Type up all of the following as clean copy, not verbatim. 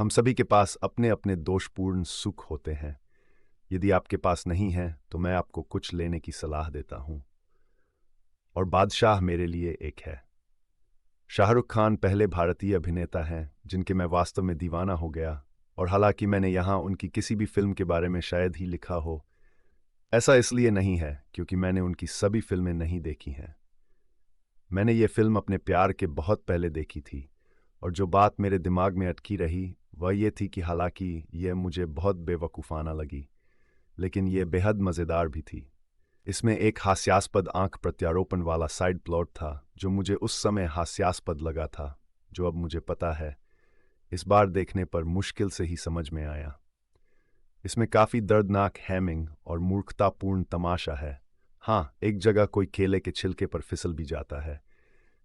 हम सभी के पास अपने अपने दोषपूर्ण सुख होते हैं। यदि आपके पास नहीं है तो मैं आपको कुछ लेने की सलाह देता हूं। और बादशाह मेरे लिए एक है। शाहरुख खान पहले भारतीय अभिनेता हैं जिनके मैं वास्तव में दीवाना हो गया। और हालांकि मैंने यहाँ उनकी किसी भी फिल्म के बारे में शायद ही लिखा हो, ऐसा इसलिए नहीं है क्योंकि मैंने उनकी सभी फिल्में नहीं देखी हैं। मैंने ये फिल्म अपने प्यार के बहुत पहले देखी थी, और जो बात मेरे दिमाग में अटकी रही वह ये थी कि हालांकि यह मुझे बहुत बेवकूफ़ाना लगी, लेकिन यह बेहद मज़ेदार भी थी। इसमें एक हास्यास्पद आंख प्रत्यारोपण वाला साइड प्लॉट था जो मुझे उस समय हास्यास्पद लगा था, जो अब मुझे पता है इस बार देखने पर मुश्किल से ही समझ में आया। इसमें काफ़ी दर्दनाक हैमिंग और मूर्खतापूर्ण तमाशा है। हाँ, एक जगह कोई केले के छिलके पर फिसल भी जाता है,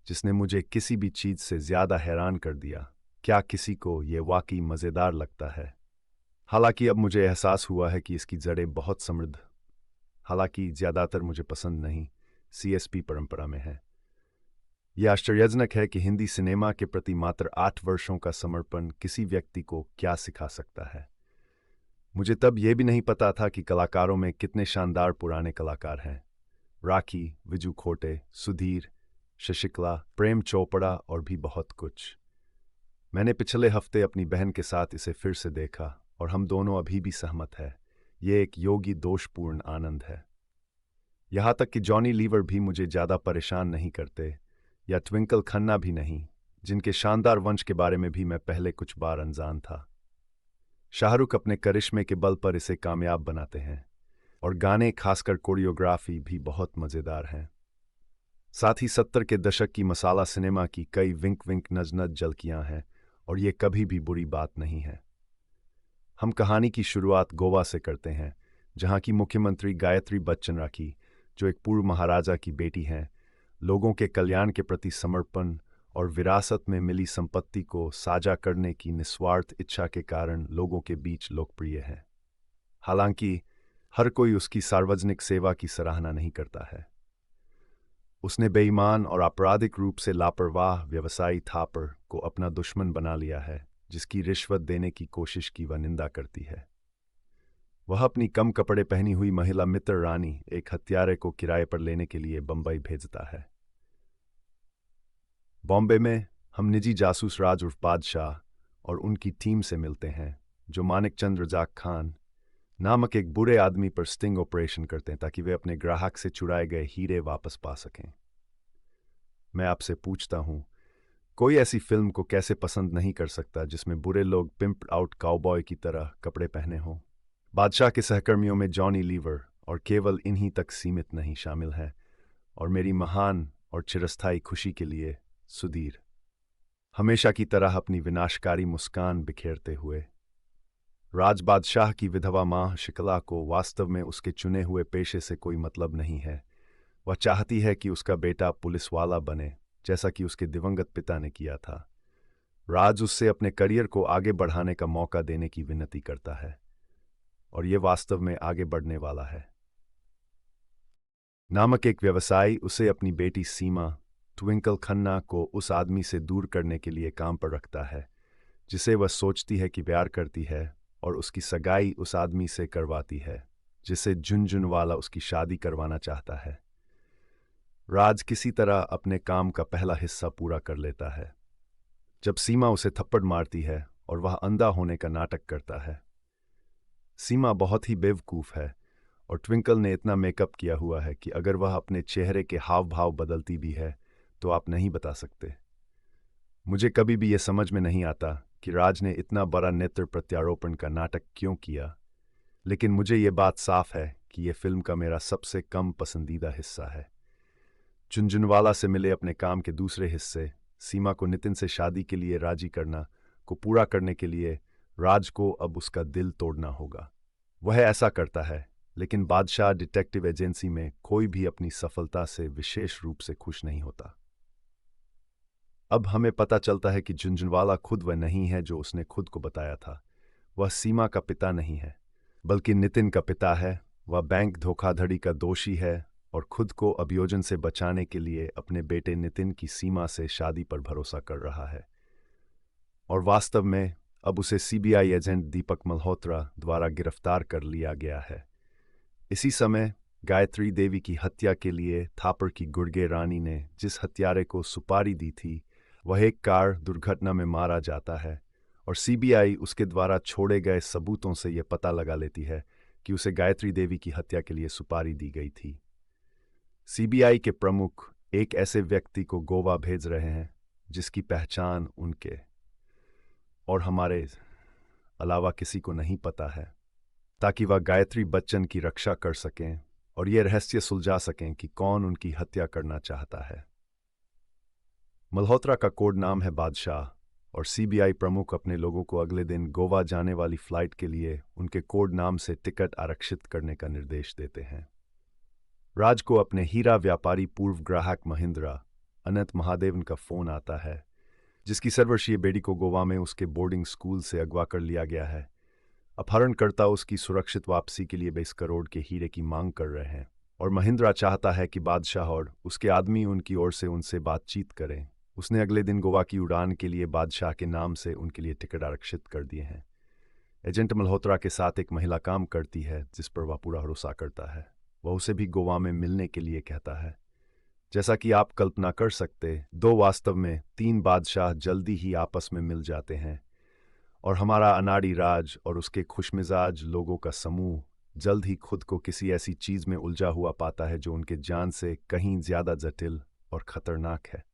जिसने मुझे किसी भी चीज़ से ज़्यादा हैरान कर दिया। क्या किसी को ये वाकई मज़ेदार लगता है? हालांकि अब मुझे एहसास हुआ है कि इसकी जड़ें बहुत समृद्ध, हालांकि ज़्यादातर मुझे पसंद नहीं, सीएसपी परंपरा में है। यह आश्चर्यजनक है कि हिंदी सिनेमा के प्रति मात्र 8 वर्षों का समर्पण किसी व्यक्ति को क्या सिखा सकता है। मुझे तब यह भी नहीं पता था कि कलाकारों में कितने शानदार पुराने कलाकार हैं। राखी, विजू खोटे, सुधीर, शशिकला, प्रेम चोपड़ा और भी बहुत कुछ। मैंने पिछले हफ्ते अपनी बहन के साथ इसे फिर से देखा और हम दोनों अभी भी सहमत हैं। ये एक योगी दोषपूर्ण आनंद है। यहाँ तक कि जॉनी लीवर भी मुझे ज़्यादा परेशान नहीं करते, या ट्विंकल खन्ना भी नहीं, जिनके शानदार वंश के बारे में भी मैं पहले कुछ बार अनजान था। शाहरुख अपने करिश्मे के बल पर इसे कामयाब बनाते हैं, और गाने, खासकर कोरियोग्राफी, भी बहुत मज़ेदार हैं। साथ ही 70 के दशक की मसाला सिनेमा की कई विंक विंक नज नज झलकियां हैं, और ये कभी भी बुरी बात नहीं है। हम कहानी की शुरुआत गोवा से करते हैं, जहां की मुख्यमंत्री गायत्री बच्चन राखी, जो एक पूर्व महाराजा की बेटी हैं, लोगों के कल्याण के प्रति समर्पण और विरासत में मिली संपत्ति को साझा करने की निस्वार्थ इच्छा के कारण लोगों के बीच लोकप्रिय है। हालांकि हर कोई उसकी सार्वजनिक सेवा की सराहना नहीं करता है। उसने बेईमान और आपराधिक रूप से लापरवाह व्यवसायी थापर को अपना दुश्मन बना लिया है, जिसकी रिश्वत देने की कोशिश की वह निंदा करती है। वह अपनी कम कपड़े पहनी हुई महिला मित्र रानी, एक हत्यारे को किराए पर लेने के लिए बंबई भेजता है। बॉम्बे में हम निजी जासूस राज उर्फ बादशाह और उनकी टीम से मिलते हैं, जो मानिक चंद रजाक खान नामक एक बुरे आदमी पर स्टिंग ऑपरेशन करते हैं ताकि वे अपने ग्राहक से चुराए गए हीरे वापस पा सकें। मैं आपसे पूछता हूं, कोई ऐसी फिल्म को कैसे पसंद नहीं कर सकता जिसमें बुरे लोग पिम्प्ड आउट काउबॉय की तरह कपड़े पहने हों? बादशाह के सहकर्मियों में जॉनी लीवर और केवल इन्हीं तक सीमित नहीं शामिल है, और मेरी महान और चिरस्थायी खुशी के लिए सुधीर, हमेशा की तरह अपनी विनाशकारी मुस्कान बिखेरते हुए। राज बादशाह की विधवा मां शिकला को वास्तव में उसके चुने हुए पेशे से कोई मतलब नहीं है। वह चाहती है कि उसका बेटा पुलिस वाला बने, जैसा कि उसके दिवंगत पिता ने किया था। राज उससे अपने करियर को आगे बढ़ाने का मौका देने की विनती करता है, और ये वास्तव में आगे बढ़ने वाला है। नामक एक व्यवसायी उसे अपनी बेटी सीमा, ट्विंकल खन्ना, को उस आदमी से दूर करने के लिए काम पर रखता है जिसे वह सोचती है कि प्यार करती है, और उसकी सगाई उस आदमी से करवाती है जिसे झुनझुनवाला उसकी शादी करवाना चाहता है। राज किसी तरह अपने काम का पहला हिस्सा पूरा कर लेता है जब सीमा उसे थप्पड़ मारती है और वह अंधा होने का नाटक करता है। सीमा बहुत ही बेवकूफ़ है, और ट्विंकल ने इतना मेकअप किया हुआ है कि अगर वह अपने चेहरे के हाव भाव बदलती भी है तो आप नहीं बता सकते। मुझे कभी भी यह समझ में नहीं आता कि राज ने इतना बड़ा नेत्र प्रत्यारोपण का नाटक क्यों किया, लेकिन मुझे ये बात साफ है कि यह फिल्म का मेरा सबसे कम पसंदीदा हिस्सा है। झुनझुनवाला से मिले अपने काम के दूसरे हिस्से, सीमा को नितिन से शादी के लिए राजी करना, को पूरा करने के लिए राज को अब उसका दिल तोड़ना होगा। वह ऐसा करता है, लेकिन बादशाह डिटेक्टिव एजेंसी में कोई भी अपनी सफलता से विशेष रूप से खुश नहीं होता। अब हमें पता चलता है कि झुनझुनवाला खुद वह नहीं है जो उसने खुद को बताया था। वह सीमा का पिता नहीं है, बल्कि नितिन का पिता है। वह बैंक धोखाधड़ी का दोषी है और खुद को अभियोजन से बचाने के लिए अपने बेटे नितिन की सीमा से शादी पर भरोसा कर रहा है। और वास्तव में अब उसे सीबीआई एजेंट दीपक मल्होत्रा द्वारा गिरफ्तार कर लिया गया है। इसी समय गायत्री देवी की हत्या के लिए थापर की गुड़गे रानी ने जिस हत्यारे को सुपारी दी थी वह एक कार दुर्घटना में मारा जाता है और सीबीआई उसके द्वारा छोड़े गए सबूतों से यह पता लगा लेती है कि उसे गायत्री देवी की हत्या के लिए सुपारी दी गई थी। सीबीआई के प्रमुख एक ऐसे व्यक्ति को गोवा भेज रहे हैं जिसकी पहचान उनके और हमारे अलावा किसी को नहीं पता है, ताकि वह गायत्री बच्चन की रक्षा कर सकें और यह रहस्य सुलझा सकें कि कौन उनकी हत्या करना चाहता है। मल्होत्रा का कोड नाम है बादशाह और सीबीआई प्रमुख अपने लोगों को अगले दिन गोवा जाने वाली फ्लाइट के लिए उनके कोड नाम से टिकट आरक्षित करने का निर्देश देते हैं। राज को अपने हीरा व्यापारी पूर्व ग्राहक महिंद्रा अनंत महादेवन का फोन आता है, जिसकी सर्ववर्षीय बेटी को गोवा में उसके बोर्डिंग स्कूल से अगवा कर लिया गया है। अपहरणकर्ता उसकी सुरक्षित वापसी के लिए 20 करोड़ के हीरे की मांग कर रहे हैं और महिंद्रा चाहता है कि बादशाह और उसके आदमी उनकी ओर से उनसे बातचीत करें। उसने अगले दिन गोवा की उड़ान के लिए बादशाह के नाम से उनके लिए टिकट आरक्षित कर दिए हैं। एजेंट मल्होत्रा के साथ एक महिला काम करती है जिस पर वह पूरा भरोसा करता है। वह उसे भी गोवा में मिलने के लिए कहता है। जैसा कि आप कल्पना कर सकते, दो वास्तव में 3 बादशाह जल्दी ही आपस में मिल जाते हैं और हमारा अनाड़ी राज और उसके खुशमिजाज लोगों का समूह जल्द ही खुद को किसी ऐसी चीज में उलझा हुआ पाता है जो उनके जान से कहीं ज्यादा जटिल और खतरनाक है।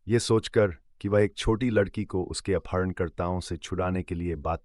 ये सोचकर कि वह एक छोटी लड़की को उसके अपहरणकर्ताओं से छुड़ाने के लिए बात